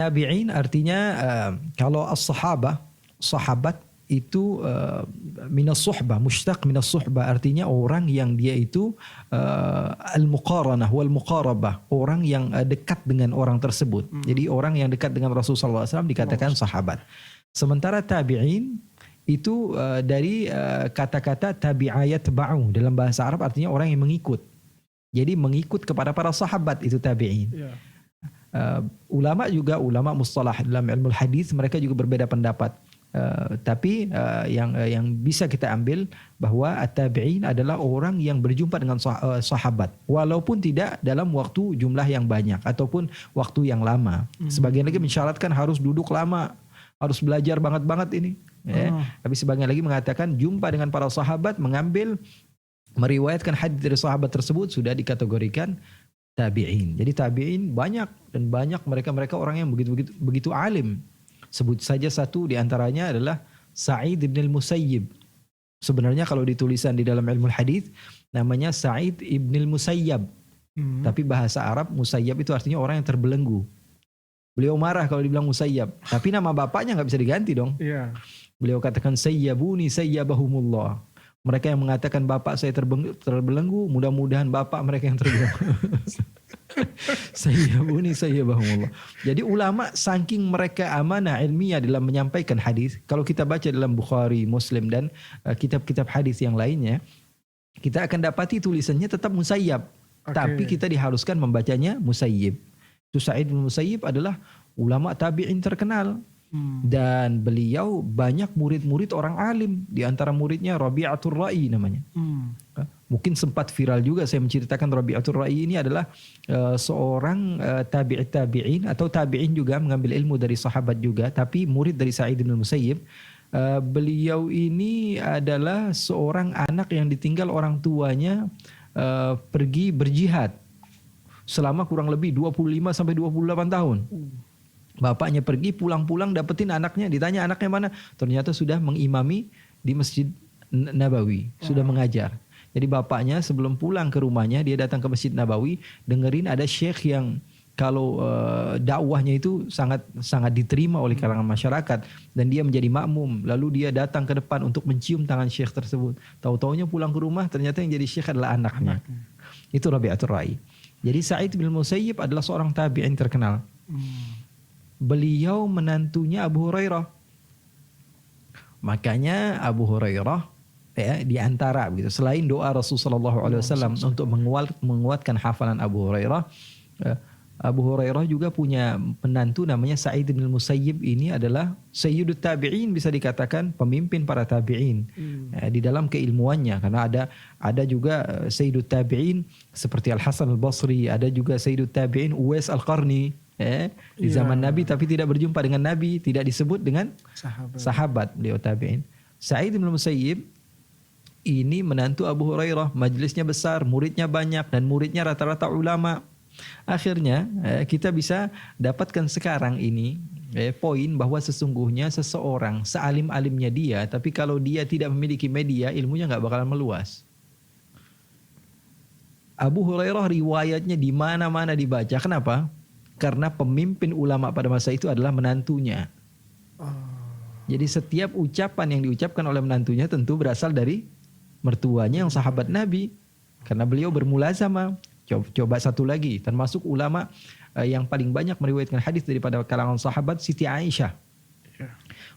Tabi'in artinya kalau as-sahabah, sahabat itu minas suhbah, mushtaq minas suhbah, artinya orang yang dia itu al-muqaranah wal muqarabah, orang yang dekat dengan orang tersebut. Jadi orang yang dekat dengan Rasulullah SAW dikatakan sahabat. Sementara tabi'in itu dari kata-kata tabi'ayat ba'u, dalam bahasa Arab artinya orang yang mengikut. Jadi mengikut kepada para sahabat itu tabi'in. Yeah. Ulama juga, ulama mustalah dalam ilmu hadis mereka juga berbeda pendapat. Tapi yang bisa kita ambil bahwa at-tabi'in adalah orang yang berjumpa dengan sahabat walaupun tidak dalam waktu jumlah yang banyak ataupun waktu yang lama. Sebagian lagi mensyaratkan harus duduk lama, harus belajar banget ini. Tapi sebagian lagi mengatakan jumpa dengan para sahabat, meriwayatkan hadis dari sahabat tersebut sudah dikategorikan tabi'in. Jadi tabi'in banyak mereka orang yang begitu alim. Sebut saja satu di antaranya adalah Sa'id ibn al-Musayyib. Sebenarnya kalau ditulisan di dalam ilmu hadis namanya Sa'id ibn al-Musayyab. Tapi bahasa Arab Musayyab itu artinya orang yang terbelenggu. Beliau marah kalau dibilang Musayyab. Tapi nama bapaknya nggak bisa diganti dong. Yeah. Beliau katakan sayyabuni sayyabahumullah. Mereka yang mengatakan bapak saya terbelenggu, mudah-mudahan bapak mereka yang terbelenggu. Sayyabuni sayyabahumullah. Jadi ulama saking mereka amanah ilmiah dalam menyampaikan hadis. Kalau kita baca dalam Bukhari, Muslim dan kitab-kitab hadis yang lainnya, kita akan dapati tulisannya tetap Musayyab. Okay. Tapi kita diharuskan membacanya Musayyib. Itu Sa'id bin Musayyib adalah ulama tabi'in terkenal. Dan beliau banyak murid-murid orang alim. Di antara muridnya Rabi'atul Ra'i namanya. Mungkin sempat viral juga saya menceritakan Rabi'atul Ra'i ini adalah seorang tabi'in atau tabi'in juga, mengambil ilmu dari sahabat juga, tapi murid dari Sa'id bin Musayyib. Beliau ini adalah seorang anak yang ditinggal orang tuanya pergi berjihad selama kurang lebih 25 sampai 28 tahun. Bapaknya pergi, pulang-pulang dapetin anaknya, ditanya anaknya mana, ternyata sudah mengimami di Masjid Nabawi, sudah mengajar. Jadi bapaknya sebelum pulang ke rumahnya, dia datang ke Masjid Nabawi, dengerin ada syekh yang kalau dakwahnya itu sangat diterima oleh kalangan masyarakat, dan dia menjadi makmum. Lalu dia datang ke depan untuk mencium tangan syekh tersebut. Tahu-taunya pulang ke rumah, ternyata yang jadi syekh adalah anaknya. Itu Rabi'atul Ra'i. Jadi Sa'id bin Musayyib adalah seorang tabi'in terkenal. Beliau menantunya Abu Hurairah. Makanya Abu Hurairah di antara begitu, selain doa Rasulullah SAW untuk menguatkan hafalan Abu Hurairah, Abu Hurairah juga punya menantu namanya Sa'id bin Musayyib. Ini adalah sayyidut tabi'in, bisa dikatakan pemimpin para tabi'in di dalam keilmuannya, karena ada juga sayyidut tabi'in seperti Al Hasan Al Basri, ada juga sayyidut tabi'in Uwais Al Qarni. Di zaman Nabi tapi tidak berjumpa dengan Nabi, tidak disebut dengan sahabat beliau tabi'in. Sa'id bin Musayyib ini menantu Abu Hurairah, majelisnya besar, muridnya banyak, dan muridnya rata-rata ulama. Akhirnya kita bisa dapatkan sekarang ini poin bahwa sesungguhnya seseorang sealim-alimnya dia, tapi kalau dia tidak memiliki media, ilmunya nggak bakalan meluas. Abu Hurairah riwayatnya di mana-mana dibaca. Kenapa? Karena pemimpin ulama pada masa itu adalah menantunya. Jadi setiap ucapan yang diucapkan oleh menantunya tentu berasal dari mertuanya yang sahabat Nabi. Karena beliau bermulazamah. Coba satu lagi, termasuk ulama yang paling banyak meriwayatkan hadis daripada kalangan sahabat, Siti Aisyah.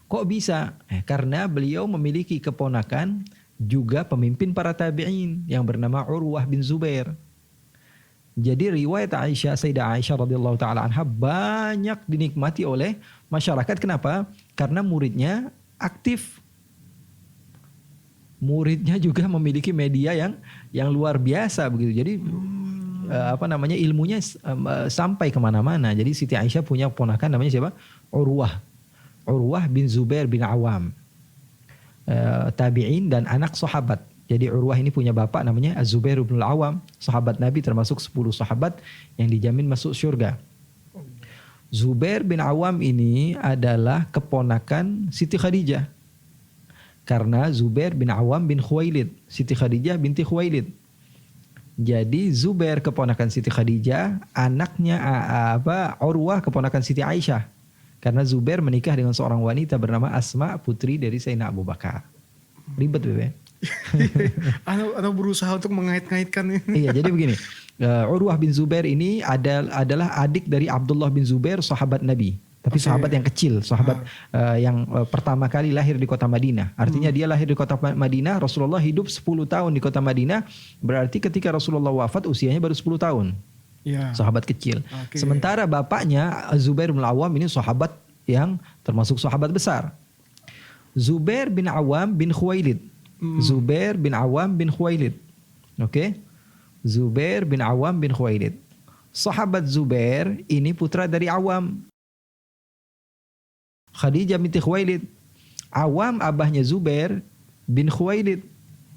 Kok bisa? Karena beliau memiliki keponakan juga pemimpin para tabi'in yang bernama Urwah bin Zubair. Jadi riwayat Aisyah, Sayyidah Aisyah radhiyallahu taala anha banyak dinikmati oleh masyarakat. Kenapa? Karena muridnya aktif. Muridnya juga memiliki media yang luar biasa begitu. Jadi ilmunya sampai kemana-mana. Jadi Siti Aisyah punya ponakan namanya siapa? Urwah bin Zubair bin Awam, tabi'in dan anak sahabat. Jadi Urwah ini punya bapak namanya Az-Zubair bin Al-Awam, sahabat Nabi, termasuk 10 sahabat yang dijamin masuk surga. Zubair bin Awam ini adalah keponakan Siti Khadijah. Karena Zubair bin Awam bin Khuwailid, Siti Khadijah binti Khuwailid. Jadi Zubair keponakan Siti Khadijah, anaknya Urwah keponakan Siti Aisyah. Karena Zubair menikah dengan seorang wanita bernama Asma, putri dari Sayyidina Abu Bakar. Ribet Bebe. Atau berusaha untuk mengait-ngaitkan ini. Iya, jadi begini. Urwah bin Zubair ini adalah adik dari Abdullah bin Zubair, sahabat Nabi. Tapi sahabat yang kecil, sahabat yang pertama kali lahir di kota Madinah. Artinya dia lahir di kota Madinah, Rasulullah hidup 10 tahun di kota Madinah. Berarti ketika Rasulullah wafat usianya baru 10 tahun. Ya. Sahabat kecil. Sementara bapaknya Zubair bin Awam ini sahabat yang termasuk sahabat besar. Zubair bin Awam bin Khuwailid. Zubair bin Awam bin Khuwailid. Oke. Zubair bin Awam bin Khuwailid. Sahabat Zubair ini putra dari Awam. Khadijah binti Khuwailid. Awam abahnya Zubair bin Khuwailid.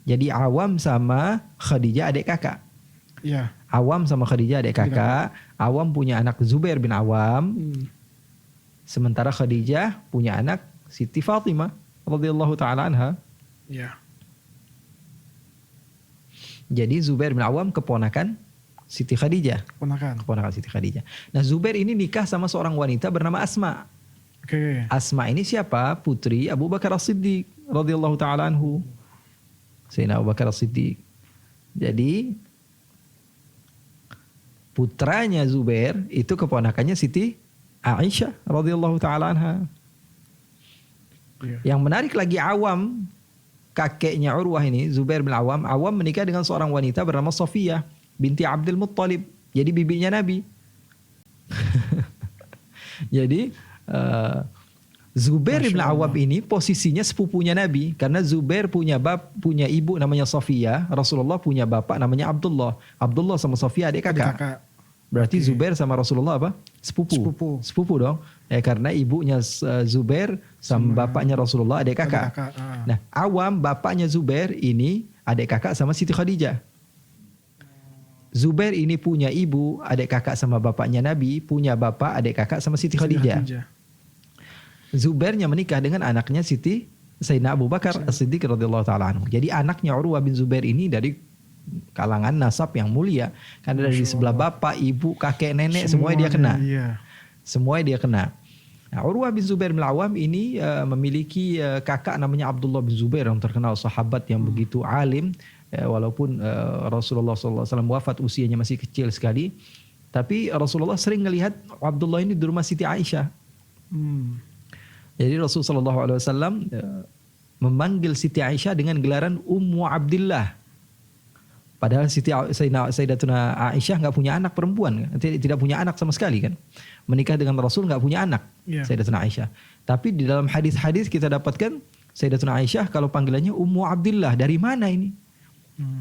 Jadi Awam sama Khadijah adik kakak. Ya. Awam sama Khadijah adik kakak. Awam punya anak Zubair bin Awam. Sementara Khadijah punya anak Siti Fatimah radhiyallahu taala anha. Ya. Jadi Zubair bin Awam keponakan Siti Khadijah. Keponakan Siti Khadijah. Nah, Zubair ini nikah sama seorang wanita bernama Asma. Asma ini siapa? Putri Abu Bakar As-Siddiq radhiyallahu taala anhu. Sayyidina Abu Bakar As-Siddiq. Jadi putranya Zubair itu keponakannya Siti Aisyah radhiyallahu taala anha. Yang menarik lagi Awam, kakeknya Urwah ini, Zubair bin Awam menikah dengan seorang wanita bernama Safiyah binti Abdul Muttalib. Jadi bibinya Nabi. Jadi Zubair bin Awam ini posisinya sepupunya Nabi karena Zubair punya ibu namanya Safiyah, Rasulullah punya bapak namanya Abdullah. Abdullah sama Safiyah adik kakak. Berarti Zubair sama Rasulullah apa? Sepupu dong. Ya karena ibunya Zubair sama bapaknya Rasulullah adik kakak. Nah, Awam bapaknya Zubair ini adik kakak sama Siti Khadijah. Zubair ini punya ibu adik kakak sama bapaknya Nabi, punya bapak adik kakak sama Siti Khadijah. Zubairnya menikah dengan anaknya Sayyidina Abu Bakar As-Siddiq radhiyallahu taala anhu. Jadi anaknya Urwah bin Zubair ini dari kalangan nasab yang mulia karena dari sebelah bapak, ibu, kakek, nenek semuanya dia kena. Semuanya dia kena. Nah, Urwah bin Zubair bin Awam ini memiliki kakak namanya Abdullah bin Zubair yang terkenal sahabat yang begitu alim, walaupun Rasulullah SAW wafat usianya masih kecil sekali, tapi Rasulullah sering melihat Abdullah ini di rumah Siti Aisyah. Jadi Rasulullah SAW memanggil Siti Aisyah dengan gelaran Ummu Abdillah. Padahal Sayyidatuna Aisyah nggak punya anak perempuan, tidak punya anak sama sekali kan. Menikah dengan Rasul nggak punya anak, Sayyidatuna Aisyah. Tapi di dalam hadis-hadis kita dapatkan Sayyidatuna Aisyah kalau panggilannya Ummu Abdillah. Dari mana ini?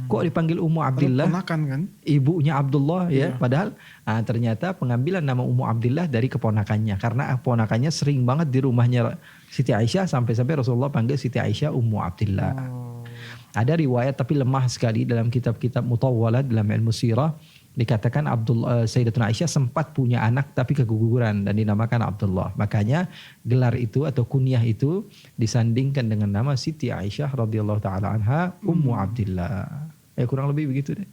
Kok dipanggil Ummu Abdillah? Keponakan kan? Ibunya Abdullah ya. Padahal ternyata pengambilan nama Ummu Abdillah dari keponakannya. Karena keponakannya sering banget di rumahnya Siti Aisyah sampai-sampai Rasulullah panggil Siti Aisyah Ummu Abdillah. Ada riwayat tapi lemah sekali dalam kitab-kitab mutawwalah dalam ilmu sirah dikatakan Sayyidatuna Aisyah sempat punya anak tapi keguguran dan dinamakan Abdullah. Makanya gelar itu atau kunyah itu disandingkan dengan nama Siti Aisyah radhiyallahu taala anha Ummu Abdillah. Kurang lebih begitu deh.